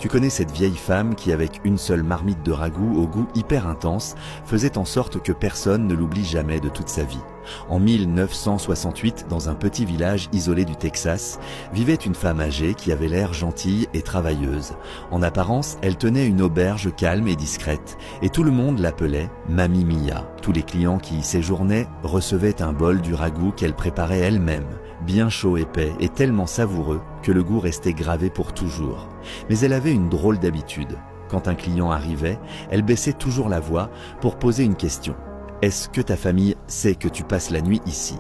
Tu connais cette vieille femme qui, avec une seule marmite de ragoût au goût hyper intense, faisait en sorte que personne ne l'oublie jamais de toute sa vie. En 1968, dans un petit village isolé du Texas, vivait une femme âgée qui avait l'air gentille et travailleuse. En apparence, elle tenait une auberge calme et discrète, et tout le monde l'appelait Mamie Mia. Tous les clients qui y séjournaient recevaient un bol du ragoût qu'elle préparait elle-même, bien chaud, épais et tellement savoureux que le goût restait gravé pour toujours. Mais elle avait une drôle d'habitude. Quand un client arrivait, elle baissait toujours la voix pour poser une question. « Est-ce que ta famille sait que tu passes la nuit ici ?»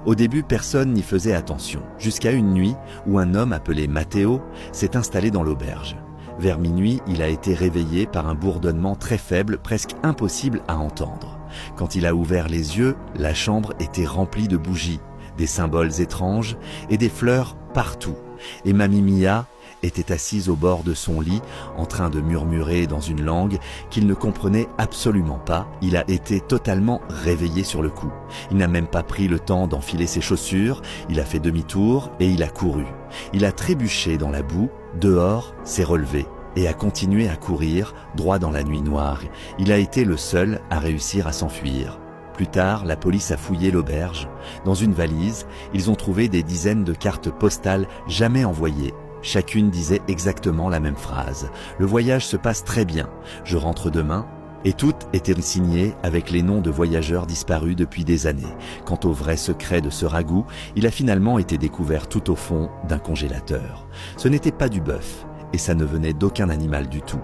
Au début, personne n'y faisait attention, jusqu'à une nuit où un homme appelé Matteo s'est installé dans l'auberge. Vers minuit, il a été réveillé par un bourdonnement très faible, presque impossible à entendre. Quand il a ouvert les yeux, la chambre était remplie de bougies, des symboles étranges et des fleurs partout. Et Mamie Mia était assise au bord de son lit, en train de murmurer dans une langue qu'il ne comprenait absolument pas. Il a été totalement réveillé sur le coup. Il n'a même pas pris le temps d'enfiler ses chaussures, il a fait demi-tour et il a couru. Il a trébuché dans la boue, dehors, s'est relevé et a continué à courir, droit dans la nuit noire. Il a été le seul à réussir à s'enfuir. Plus tard, la police a fouillé l'auberge. Dans une valise, ils ont trouvé des dizaines de cartes postales jamais envoyées. Chacune disait exactement la même phrase. « Le voyage se passe très bien, je rentre demain ». Et toutes étaient signées avec les noms de voyageurs disparus depuis des années. Quant au vrai secret de ce ragoût, il a finalement été découvert tout au fond d'un congélateur. Ce n'était pas du bœuf, et ça ne venait d'aucun animal du tout.